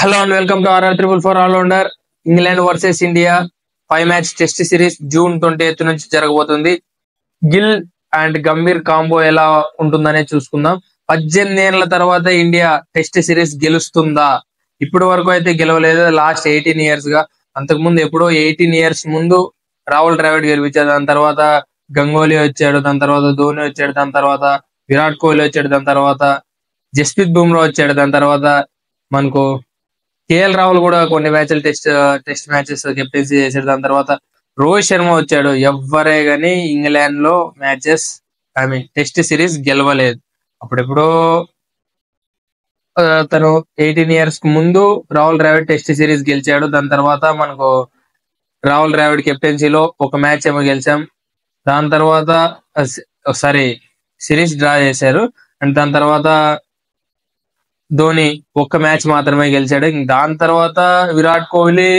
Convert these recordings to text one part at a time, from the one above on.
Hello and welcome to RR444 All-Rounder. England versus India 5 match test series June 28 నుంచి జరగబోతుంది. Gill and Gambhir combo ఎలా ఉంటుందనే చూసుకుందాం. 18 ఏళ్ల తర్వాత ఇండియా టెస్ట్ సిరీస్ గెలుస్తుందా? ఇప్పటి వరకు అయితే గెలవలేదు. లాస్ట్ 18 years గా, అంతకుముందు ఎప్పుడో 18 years ముందు రాహుల్ ద్రావిడ్ గెలిపించాడు. దాని తర్వాత గంగోలీ వచ్చాడు, దాని తర్వాత ధోని వచ్చాడు, దాని తర్వాత విరాట్ కోహ్లీ వచ్చాడు, దాని తర్వాత జస్ప్రీత్ బుమ్రా వచ్చాడు, దాని తర్వాత మనకు కేఎల్ రాహుల్ కూడా కొన్ని మ్యాచ్లు టెస్ట్ మ్యాచెస్ కెప్టెన్సీ చేశాడు. దాని తర్వాత రోహిత్ శర్మ వచ్చాడు. ఎవ్వరే గానీ ఇంగ్లాండ్ లో మ్యాచెస్ టెస్ట్ సిరీస్ గెలవలేదు. అప్పుడెప్పుడో తను 18 years ముందు రాహుల్ ద్రావిడ్ టెస్ట్ సిరీస్ గెలిచాడు. దాని తర్వాత మనకు రాహుల్ ద్రావిడ్ కెప్టెన్సీలో ఒక మ్యాచ్ ఏమో గెలిచాం. దాని తర్వాత సిరీస్ డ్రా చేశారు. అండ్ దాని తర్వాత ధోని ఒక్క మ్యాచ్ మాత్రమే గెలిచాడు. దాని తర్వాత విరాట్ కోహ్లీ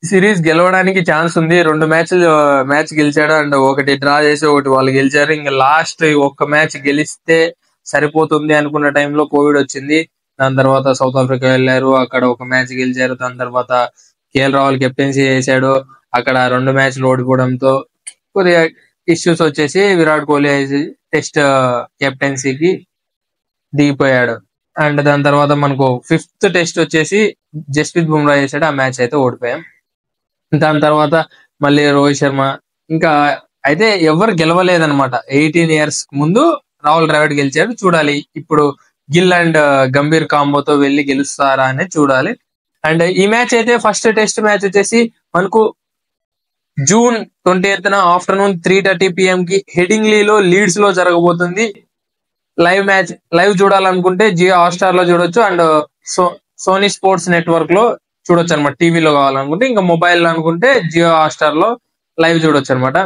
సిరీస్ గెలవడానికి ఛాన్స్ ఉంది. 2 మ్యాచ్ గెలిచాడు అండ్ ఒకటి డ్రా చేసి ఒకటి వాళ్ళు గెలిచారు. ఇంకా లాస్ట్ ఒక్క మ్యాచ్ గెలిస్తే సరిపోతుంది అనుకున్న టైంలో కోవిడ్ వచ్చింది. దాని తర్వాత సౌత్ ఆఫ్రికా వెళ్ళారు, అక్కడ ఒక మ్యాచ్ గెలిచారు. దాని తర్వాత కేఎల్ రాహుల్ కెప్టెన్సీ చేశాడు, అక్కడ 2 మ్యాచ్లు ఓడిపోవడంతో కొద్దిగా ఇష్యూస్ వచ్చేసి విరాట్ కోహ్లీ టెస్ట్ కెప్టెన్సీకి దిగిపోయాడు. అండ్ దాని తర్వాత మనకు 5th టెస్ట్ వచ్చేసి జస్ప్రీత్ బుమ్రా చేశాడు. ఆ మ్యాచ్ అయితే ఓడిపోయాం. దాని తర్వాత మళ్ళీ రోహిత్ శర్మ, ఇంకా అయితే ఎవరు గెలవలేదన్నమాట. 18 years ముందు రాహుల్ ద్రావిడ్ గెలిచాడు. చూడాలి ఇప్పుడు గిల్ అండ్ గంభీర్ కాంబోతో వెళ్ళి గెలుస్తారా అనేది చూడాలి. అండ్ ఈ మ్యాచ్ అయితే ఫస్ట్ టెస్ట్ మ్యాచ్ వచ్చేసి మనకు జూన్ 28న ఆఫ్టర్నూన్ 3:30 PM కి హెడింగ్లీలో లీడ్స్ లో జరగబోతుంది. లైవ్ చూడాలనుకుంటే జియో హాట్‌స్టార్ లో చూడొచ్చు అండ్ సోనీ స్పోర్ట్స్ నెట్వర్క్ లో చూడొచ్చు అనమాట. టీవీలో కావాలనుకుంటే, ఇంకా మొబైల్ లో అనుకుంటే జియో హాట్‌స్టార్ లో లైవ్ చూడొచ్చు అనమాట.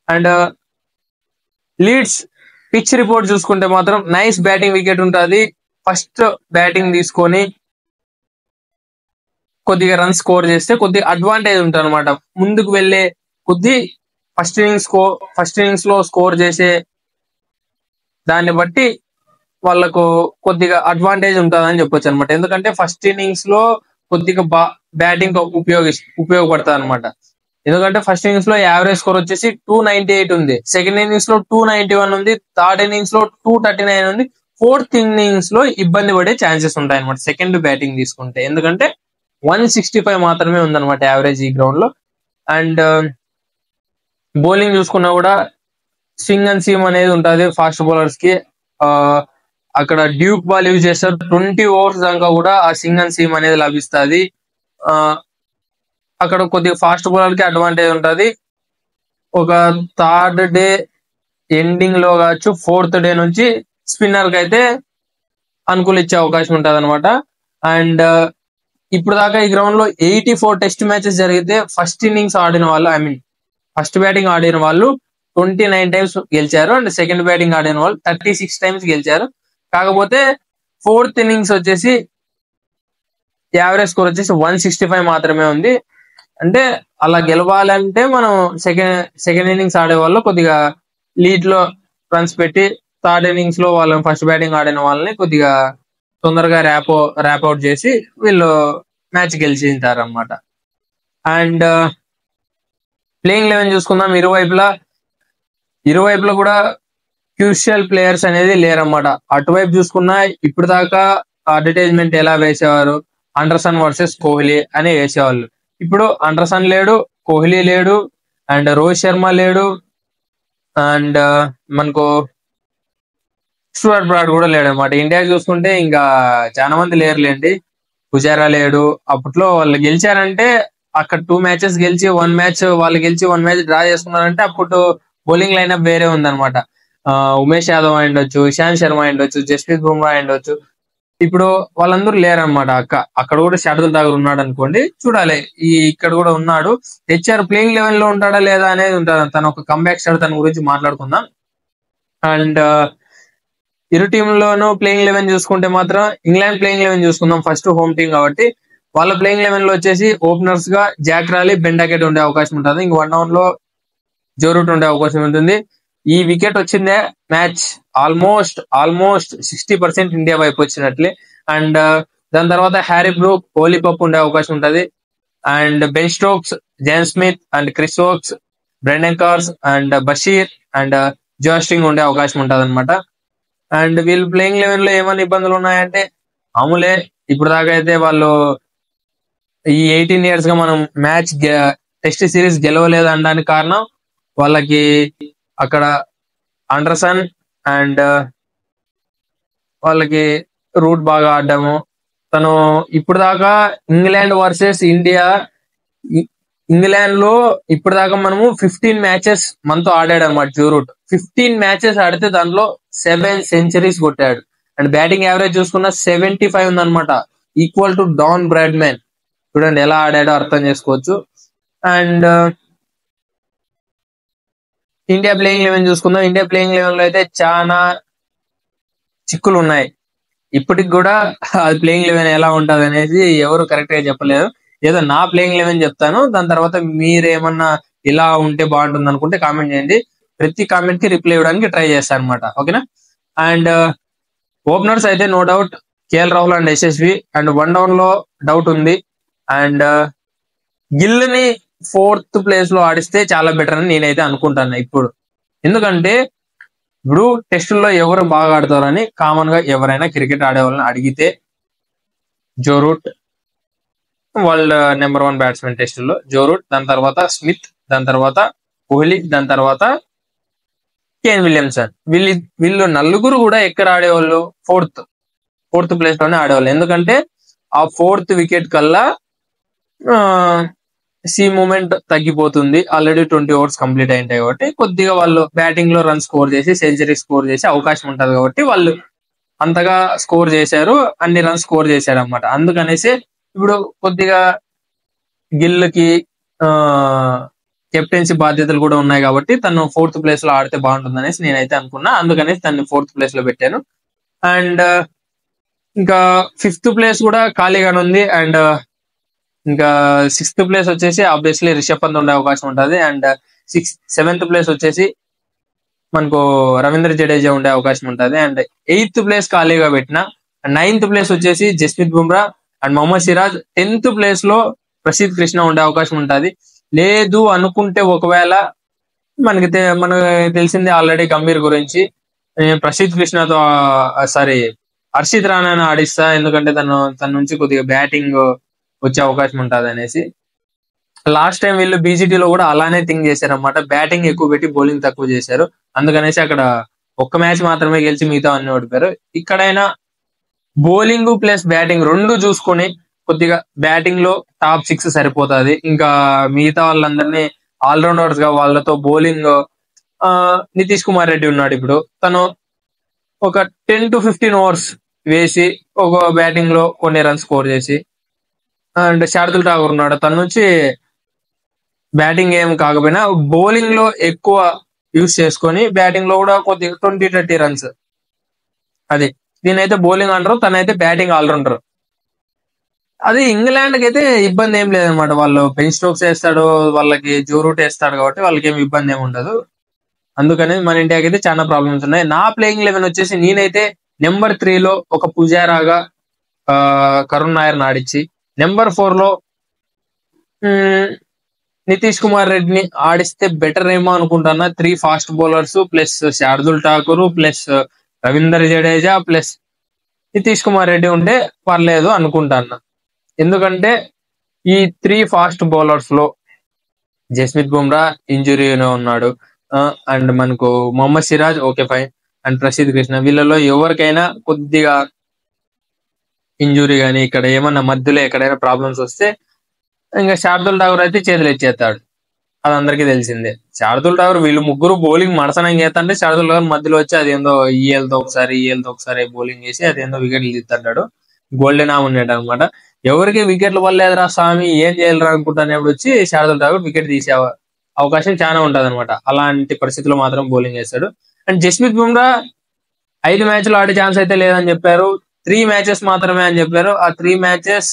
అండ్ లీడ్స్ పిచ్ రిపోర్ట్ చూసుకుంటే మాత్రం నైస్ బ్యాటింగ్ వికెట్ ఉంటుంది. ఫస్ట్ బ్యాటింగ్ తీసుకొని కొద్దిగా రన్ స్కోర్ చేస్తే కొద్దిగా అడ్వాంటేజ్ ఉంటుంది అనమాట. ముందుకు వెళ్లే కొద్ది ఫస్ట్ ఇన్నింగ్స్ లో స్కోర్ చేసే దాన్ని బట్టి వాళ్ళకు కొద్దిగా అడ్వాంటేజ్ ఉంటుందని చెప్పొచ్చు అనమాట. ఎందుకంటే ఫస్ట్ ఇన్నింగ్స్ లో కొద్దిగా బ్యాటింగ్ ఉపయోగపడుతుంది అనమాట. ఎందుకంటే ఫస్ట్ ఇన్నింగ్స్ లో యావరేజ్ స్కోర్ వచ్చేసి 298 ఉంది, సెకండ్ ఇన్నింగ్స్ లో 291 ఉంది, థర్డ్ ఇన్నింగ్స్ లో 239 ఉంది, ఫోర్త్ ఇన్నింగ్స్ లో ఇబ్బంది పడే ఛాన్సెస్ ఉంటాయి అనమాట సెకండ్ బ్యాటింగ్ తీసుకుంటే. ఎందుకంటే 165 మాత్రమే ఉందన్నమాట యావరేజ్ ఈ గ్రౌండ్ లో. అండ్ బౌలింగ్ చూసుకున్నా కూడా స్వింగ్ అండ్ సీమ్ అనేది ఉంటుంది ఫాస్ట్ బౌలర్స్ కి. అక్కడ డ్యూక్ బాల్ యూజ్ చేస్తారు. 20 overs దాకా కూడా ఆ స్వింగ్ అండ్ సీమ్ అనేది లభిస్తుంది. అక్కడ కొద్దిగా ఫాస్ట్ బౌలర్ కి అడ్వాంటేజ్ ఉంటుంది. ఒక థర్డ్ డే ఎండింగ్ లో కావచ్చు, 4th డే నుంచి స్పిన్నర్ కి అయితే అనుకూలించే అవకాశం ఉంటుంది అనమాట. అండ్ ఇప్పుడు దాకా ఈ గ్రౌండ్ లో 84 టెస్ట్ మ్యాచెస్ జరిగితే ఫస్ట్ ఇన్నింగ్స్ ఆడిన వాళ్ళు, ఫస్ట్ బ్యాటింగ్ ఆడిన వాళ్ళు 29 times గెలిచారు. అండ్ సెకండ్ బ్యాటింగ్ ఆడిన వాళ్ళు 36 times గెలిచారు. కాకపోతే 4th ఇన్నింగ్స్ వచ్చేసి యావరేజ్ స్కోర్ వచ్చేసి 165 మాత్రమే ఉంది. అంటే అలా గెలవాలంటే మనం సెకండ్ ఇన్నింగ్స్ ఆడే వాళ్ళు కొద్దిగా లీడ్ లో రన్స్ పెట్టి, థర్డ్ ఇన్నింగ్స్ లో వాళ్ళని ఫస్ట్ బ్యాటింగ్ ఆడిన వాళ్ళని కొద్దిగా తొందరగా ర్యాప్ అవుట్ చేసి వీళ్ళు మ్యాచ్ గెలిచింటారు అన్నమాట. అండ్ ప్లేయింగ్ 11 చూసుకుందాం. ఇరువైపులా కూడా క్రూషియల్ ప్లేయర్స్ అనేది లేరన్నమాట. అటువైపు చూసుకున్నా ఇప్పుడు దాకా అడ్వర్టైజ్మెంట్ ఎలా వేసేవారు, అండర్సన్ వర్సెస్ కోహ్లీ అని వేసేవాళ్ళు. ఇప్పుడు అండర్సన్ లేడు, కోహ్లీ లేడు, అండ్ రోహిత్ శర్మ లేడు, అండ్ మనకు స్టూవర్ట్ బ్రాడ్ కూడా లేడు అనమాట. ఇండియాకి చూసుకుంటే ఇంకా చాలా మంది లేరులేండి. పుజారా లేడు. అప్పట్లో వాళ్ళు గెలిచారంటే అక్కడ 2 matches గెలిచి 1 match వాళ్ళు గెలిచి 1 match డ్రా చేసుకున్నారంటే అప్పుడు బౌలింగ్ లైనప్ వేరే ఉందన్నమాట. ఉమేష్ యాదవ్ అయిండొచ్చు, ఇషాంత్ శర్మ అయిండొచ్చు, జస్ప్రీత్ బుమ్రా అయిండొచ్చు. ఇప్పుడు వాళ్ళందరూ లేరనమాట. అక్కడ కూడా శార్దుల్ ఠాకూర్ ఉన్నాడు అనుకోండి, చూడాలి. ఇక్కడ కూడా ఉన్నాడు. తెచ్చారు. ప్లేయింగ్ 11 లో ఉంటాడా లేదా అనేది ఉంటుంది. తన ఒక కంబ్యాక్ స్టార్, తన గురించి మాట్లాడుకుందాం. అండ్ ఇరు టీంలోనూ ప్లేయింగ్ 11 చూసుకుంటే మాత్రం ఇంగ్లాండ్ ప్లేయింగ్ 11 చూసుకుందాం. ఫస్ట్ హోమ్ టీం కాబట్టి వాళ్ళ ప్లేయింగ్ 11 లో వచ్చేసి ఓపెనర్స్ గా జాక్ రాలీ, బెన్ డకెట్ ఉండే అవకాశం ఉంటుంది. ఇంక 1 down లో జో రూట్ ఉండే అవకాశం ఉంటుంది. ఈ వికెట్ వచ్చిందే మ్యాచ్ ఆల్మోస్ట్ 60% ఇండియా వైపు వచ్చినట్లే. అండ్ దాని తర్వాత హ్యారీ బ్రూక్, కోహ్లీ పప్పు ఉండే అవకాశం ఉంటది. And Ben Stokes, Jamie Smith and Chris Woakes, Brendon Carse and Bashir and జోస్టింగ్ ఉండే అవకాశం ఉంటది అనమాట. అండ్ వీళ్ళు ప్లేయింగ్ లెవెన్ లో ఏమైనా ఇబ్బందులు ఉన్నాయంటే మామూలే. ఇప్పుడు దాకా అయితే వాళ్ళు ఈ 18 years గా మనం టెస్ట్ సిరీస్ గెలవలేదు అనడానికి కారణం వాళ్ళకి అక్కడ అండర్సన్ అండ్ వాళ్ళకి రూట్ బాగా ఆడడము. తను ఇప్పుడు దాకా ఇంగ్లాండ్ వర్సెస్ ఇండియా, ఇంగ్లాండ్ లో ఇప్పుడు దాకా మనము 15 మ్యాచెస్ మనతో ఆడాడు అనమాట జో రూట్. 15 మ్యాచెస్ ఆడితే దాంట్లో 7 centuries కొట్టాడు. అండ్ బ్యాటింగ్ యావరేజ్ చూసుకున్న 75 ఉందన్నమాట, ఈక్వల్ టు డాన్ బ్రాడ్మ్యాన్. చూడండి ఎలా ఆడాడో అర్థం చేసుకోవచ్చు. అండ్ ఇండియా ప్లేయింగ్ లెవెన్ చూసుకుందాం. ఇండియా ప్లేయింగ్ లెవెన్ లో అయితే చాలా చిక్కులు ఉన్నాయి. ఇప్పటికి కూడా అది ప్లేయింగ్ లెవెన్ ఎలా ఉంటది అనేది ఎవరు కరెక్ట్ గా చెప్పలేరు. ఏదో నా ప్లేయింగ్ లెవెన్ చెప్తాను, దాని తర్వాత మీరేమన్నా ఇలా ఉంటే బాగుంటుంది అనుకుంటే కామెంట్ చేయండి. ప్రతి కామెంట్ కి రిప్లై ఇవ్వడానికి ట్రై చేస్తాను అనమాట, ఓకేనా. అండ్ ఓపెనర్స్ అయితే no doubt KL Rahul and Yashasvi. And 1 down లో డౌట్ ఉంది. అండ్ గిల్ ని 4th place లో ఆడిస్తే చాలా బెటర్ అని నేనైతే అనుకుంటాను ఇప్పుడు. ఎందుకంటే ఇప్పుడు టెస్టుల్లో ఎవరు బాగా ఆడతారని కామన్ గా ఎవరైనా క్రికెట్ ఆడే వాళ్ళని అడిగితే Joe Root world number 1 batsmen టెస్టుల్లో జో రూట్, దాని తర్వాత స్మిత్, దాని తర్వాత కోహ్లీ, దాని తర్వాత కేన్ విలియమ్సన్. వీళ్ళు నలుగురు కూడా ఎక్కడ ఆడేవాళ్ళు? ఫోర్త్ ప్లేస్ లోనే ఆడేవాళ్ళు. ఎందుకంటే ఆ 4th వికెట్ కల్లా సీ మూమెంట్ తగ్గిపోతుంది. ఆల్రెడీ 20 overs కంప్లీట్ అయింటాయి కాబట్టి కొద్దిగా వాళ్ళు బ్యాటింగ్ లో రన్ స్కోర్ చేసి సెంచరీ స్కోర్ చేసే అవకాశం ఉంటది కాబట్టి వాళ్ళు అంతగా స్కోర్ చేశారు, అన్ని రన్స్ స్కోర్ చేశారు అనమాట. అందుకనేసి ఇప్పుడు కొద్దిగా గిల్ కి కెప్టెన్సీ బాధ్యతలు కూడా ఉన్నాయి కాబట్టి తను 4th place లో ఆడితే బాగుంటుంది అనేసి నేనైతే అనుకున్నా. అందుకనేసి తను 4th place లో పెట్టాను. అండ్ ఇంకా 5th place కూడా ఖాళీగానే ఉంది. అండ్ ఇంకా 6th place వచ్చేసి ఆబ్వియస్లీ రిషబ్ పంత్ ఉండే అవకాశం ఉంటుంది. అండ్ 7th place వచ్చేసి మనకు రవీంద్ర జడేజా ఉండే అవకాశం ఉంటుంది. అండ్ 8th place ఖాళీగా పెట్టిన. 9th place వచ్చేసి Jasprit Bumrah and Mohammed Siraj. 10th place లో ప్రసిద్ధ్ కృష్ణ ఉండే అవకాశం ఉంటుంది. లేదు అనుకుంటే ఒకవేళ మనకు తెలిసిందే ఆల్రెడీ గంభీర్ గురించి, ప్రసిద్ధ్ కృష్ణతో హర్షిత్ రాణాను ఆడిస్తా, ఎందుకంటే తన నుంచి కొద్దిగా బ్యాటింగ్ వచ్చే అవకాశం ఉంటుంది అనేసి. లాస్ట్ టైం వీళ్ళు బీజీటీలో కూడా అలానే థింక్ చేశారు అనమాట, బ్యాటింగ్ ఎక్కువ పెట్టి బౌలింగ్ తక్కువ చేశారు. అందుకనేసి అక్కడ ఒక్క మ్యాచ్ మాత్రమే గెలిచి మిగతా అన్ని ఓడిపోయారు. ఇక్కడైనా బౌలింగ్ ప్లస్ బ్యాటింగ్ రెండు చూసుకొని కొద్దిగా బ్యాటింగ్ లో టాప్ 6 సరిపోతుంది. ఇంకా మిగతా వాళ్ళందరినీ ఆల్రౌండర్స్ గా వాళ్ళతో బౌలింగ్ నితీష్ కుమార్ రెడ్డి ఉన్నాడు ఇప్పుడు, తను ఒక 10 to 15 overs వేసి ఒక బ్యాటింగ్ లో కొన్ని రన్స్ స్కోర్ చేసి, అండ్ శార్దుల్ ఠాకూర్ ఉన్నాడు, తన నుంచి బ్యాటింగ్ ఏం కాకపోయినా బౌలింగ్ లో ఎక్కువ యూస్ చేసుకొని బ్యాటింగ్ లో కూడా కొద్దిగా 20-30 runs. అది దీనైతే బౌలింగ్ అంటారు, తనైతే బ్యాటింగ్ ఆల్రౌండర్. అది ఇంగ్లాండ్ కి అయితే ఇబ్బంది ఏం లేదనమాట. వాళ్ళు బెన్ స్టోక్స్ వేస్తాడు, వాళ్ళకి జో రూట్ వేస్తాడు కాబట్టి వాళ్ళకి ఏమి ఇబ్బంది ఏమి ఉండదు. అందుకని మన ఇండియాకి అయితే చాలా ప్రాబ్లమ్స్ ఉన్నాయి. నా ప్లేయింగ్ 11 వచ్చేసి నేనైతే నెంబర్ 3 లో ఒక పుజారాగా కరుణ్ నాయర్ ఆడిచ్చి, నెంబర్ 4 లో నితీష్ కుమార్ రెడ్డిని ఆడిస్తే బెటర్ ఏమో అనుకుంటున్నా. 3 fast bowlers plus Shardul Thakur plus Ravinder Jadeja plus Nitish Kumar Reddy ఉంటే పర్లేదు అనుకుంటాను. ఎందుకంటే ఈ 3 fast bowlers లో జస్ప్రీత్ బుమ్రా ఇంజురీలో ఉన్నాడు, అండ్ మనకు Mohammed Siraj okay fine, and Prasidh Krishna. వీళ్ళలో ఎవరికైనా కొద్దిగా ఇంజురీ కానీ ఇక్కడ ఏమన్నా మధ్యలో ఎక్కడైనా ప్రాబ్లమ్స్ వస్తే ఇంకా శార్దుల్ ఠాకూర్ అయితే చేతులు ఎత్తేస్తాడు, అది అందరికీ తెలిసిందే. శార్దుల్ ఠాకూర్ వీళ్ళు ముగ్గురు బౌలింగ్ మడసనం చేస్తుంటే శార్దుల్ ఠాకూర్ మధ్యలో వచ్చి అదేందో ఈఎల్తో ఒకసారి బౌలింగ్ చేసి అదేందో వికెట్లు తీస్తాడు. గోల్డెన్ ఆమ్ ఉన్నాడు అనమాట. ఎవరికి వికెట్లు పడలేదురా స్వామి ఏం చేయాలరా అనుకుంటానేప్పుడు వచ్చి శార్దుల్ ఠాకూర్ వికెట్ తీసే అవకాశం చాలా ఉంటది అనమాట. అలాంటి పరిస్థితుల్లో మాత్రం బౌలింగ్ చేస్తాడు. అండ్ జస్ప్రీత్ బుమ్రా 5 మ్యాచ్లు ఆడే ఛాన్స్ అయితే లేదని చెప్పారు, 3 matches మాత్రమే అని చెప్పారు. ఆ 3 matches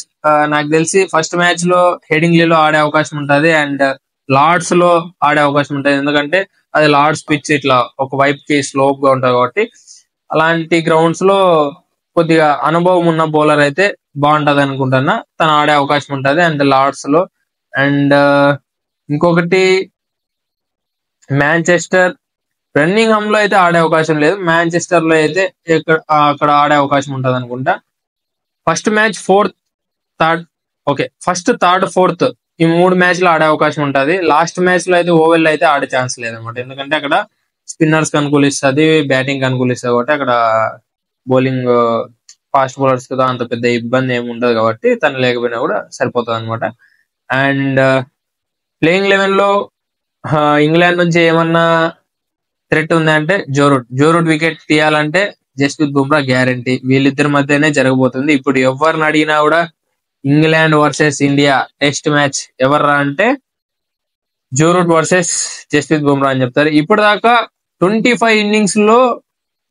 నాకు తెలిసి ఫస్ట్ మ్యాచ్ లో హెడింగ్లీలో ఆడే అవకాశం ఉంటది, అండ్ లార్డ్స్ లో ఆడే అవకాశం ఉంటది. ఎందుకంటే అది లార్డ్స్ పిచ్ ఇట్లా ఒక వైపుకి స్లోప్ గా ఉంటది కాబట్టి అలాంటి గ్రౌండ్స్ లో కొద్దిగా అనుభవం ఉన్న బౌలర్ అయితే బాగుంటది అనుకుంటున్నా. తను ఆడే అవకాశం ఉంటది అండ్ లార్డ్స్ లో. అండ్ ఇంకొకటి మాంచెస్టర్, బర్మింగ్హామ్ లో అయితే ఆడే అవకాశం లేదు. మాంచెస్టర్ లో అయితే అక్కడ ఆడే అవకాశం ఉంటది అనుకుంటా. First match first third fourth ఈ 3 మ్యాచ్లు ఆడే అవకాశం ఉంటది. లాస్ట్ మ్యాచ్ లో అయితే ఓవెల్ అయితే ఆడే ఛాన్స్ లేదనమాట. ఎందుకంటే అక్కడ స్పిన్నర్స్ కి అనుకూలిస్తుంది, బ్యాటింగ్ కి అనుకూలిస్తుంది కాబట్టి అక్కడ బౌలింగ్ ఫాస్ట్ బౌలర్స్ కదా అంత పెద్ద ఇబ్బంది ఏమి ఉండదు కాబట్టి తను లేకపోయినా కూడా సరిపోతుంది అనమాట. అండ్ ప్లేయింగ్ 11 లో ఇంగ్లాండ్ నుంచి ఏమన్నా థ్రెట్ ఉంది అంటే జోరూట్ వికెట్ తీయాలంటే జస్ప్రీత్ బుమ్రా గ్యారంటీ. వీళ్ళిద్దరి మధ్యనే జరగబోతుంది. ఇప్పుడు ఎవరిని అడిగినా కూడా England versus India test match ఎవర్రా అంటే జోరూట్ వర్సెస్ జస్ప్రీత్ బుమ్రా అని చెప్తారు. ఇప్పటిదాకా 25 ఇన్నింగ్స్ లో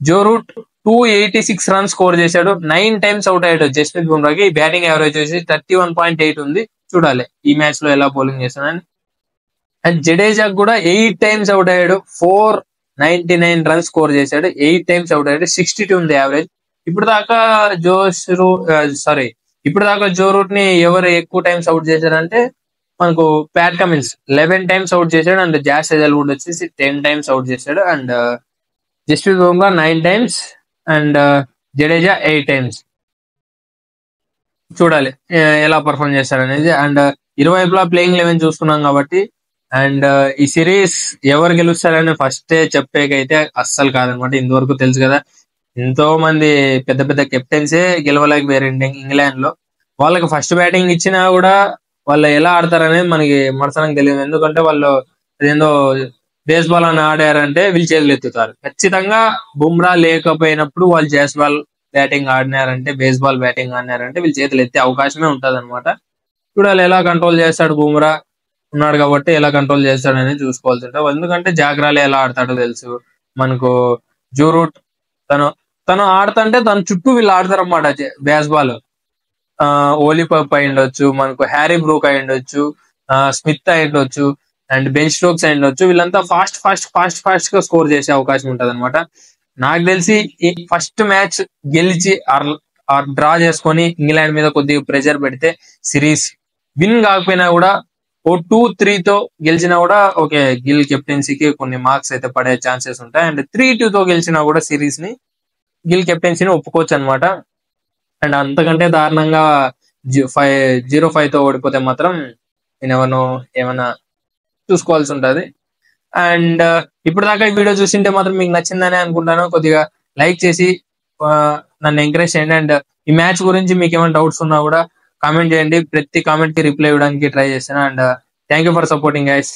జోరూట్ 286 రన్స్ స్కోర్ చేశాడు. 9 టైమ్స్ అవుట్ అయ్యాడు జస్ప్రీత్ బుమ్రాకి. బ్యాటింగ్ యావరేజ్ వచ్చి 31.8 ఉంది. చూడాలి ఈ మ్యాచ్ లో ఎలా బౌలింగ్ చేస్తానని. అండ్ జడేజా కూడా 8 టైమ్స్ అవుట్ అయ్యాడు. 499 రన్స్ స్కోర్ చేశాడు. 8 టైమ్స్ అవుట్ అయ్యాడు. 62 ఉంది యావరేజ్. ఇప్పుడు దాకా జోరూట్ ని ఎవరు ఎక్కువ టైమ్స్ అవుట్ చేశారంటే మనకు ప్యాట్ కమిన్స్ 11 టైమ్స్ అవుట్ చేశాడు. అండ్ జాస్ హెజల్వుడ్ వచ్చేసి 10 టైమ్స్ అవుట్ చేశాడు. And Jasprit Bumrah 9 times and Jadeja 8 times. చూడాలి ఎలా పర్ఫార్మ్ చేస్తారనేది. అండ్ ఇరువైపులా ప్లేయింగ్ 11 చూసుకున్నాం కాబట్టి అండ్ ఈ సిరీస్ ఎవరు గెలుస్తారని ఫస్ట్ చెప్పేకైతే అస్సలు కాదనమాట. ఇంతవరకు తెలుసు కదా, ఎంతో మంది పెద్ద పెద్ద కెప్టెన్సే గెలవలేకపోయారు ఇంగ్లాండ్ లో. వాళ్ళకి ఫస్ట్ బ్యాటింగ్ ఇచ్చినా కూడా వాళ్ళు ఎలా ఆడతారనేది మనకి మనసనం తెలియదు. ఎందుకంటే వాళ్ళు అదేందో బేస్బాల్ అని ఆడారంటే వీళ్ళు చేతులు ఎత్తుతారు. ఖచ్చితంగా బుమ్రా లేకపోయినప్పుడు వాళ్ళు బేస్బాల్ బ్యాటింగ్ ఆడినారంటే బేస్బాల్ బ్యాటింగ్ ఆడినారంటే వీళ్ళు చేతులు ఎత్తే అవకాశమే ఉంటది అనమాట. చూడాలి ఎలా కంట్రోల్ చేస్తాడు. బుమ్రా ఉన్నాడు కాబట్టి ఎలా కంట్రోల్ చేస్తాడు అనేది చూసుకోవాల్సి ఉంటుంది. ఎందుకంటే జాగ్రాలే ఎలా ఆడతాడో తెలుసు మనకు. జోరూట్ తను ఆడుతుంటే తన చుట్టూ వీళ్ళు ఆడతారు అన్నమాట బేస్బాల్. ఓలీపప్ అయి ఉండొచ్చు, మనకు హ్యారీ బ్రూక్ అయి ఉండొచ్చు, స్మిత్ అయి ఉండొచ్చు అండ్ బెన్ స్టోక్స్ అయి ఉండొచ్చు. వీళ్ళంతా ఫాస్ట్ గా స్కోర్ చేసే అవకాశం ఉంటది అనమాట. నాకు తెలిసి ఈ ఫస్ట్ మ్యాచ్ గెలిచి డ్రా చేసుకొని ఇంగ్లాండ్ మీద కొద్దిగా ప్రెషర్ పెడితే సిరీస్ విన్ కాకపోయినా కూడా 2-3 గెలిచినా కూడా ఓకే, గిల్ కెప్టెన్సీకి కొన్ని మార్క్స్ అయితే పడే ఛాన్సెస్ ఉంటాయి. అండ్ 3-2 గెలిచినా కూడా సిరీస్ ని గిల్ కెప్టెన్సీని ఒప్పుకోవచ్చు అనమాట. అండ్ అంతకంటే దారుణంగా 0-5 ఓడిపోతే మాత్రం నేను ఏమన్నా చూసుకోవాల్సి ఉంటది. అండ్ ఇప్పుడు దాకా ఈ వీడియో చూసింటే మాత్రం మీకు నచ్చిందని అనుకుంటాను. కొద్దిగా లైక్ చేసి నన్ను ఎంకరేజ్ చేయండి. అండ్ ఈ మ్యాచ్ గురించి మీకు ఏమైనా డౌట్స్ ఉన్నా కూడా కామెంట్ చేయండి. ప్రతి కామెంట్ కి రిప్లై ఇవ్వడానికి ట్రై చేస్తాను. And thank you for supporting guys.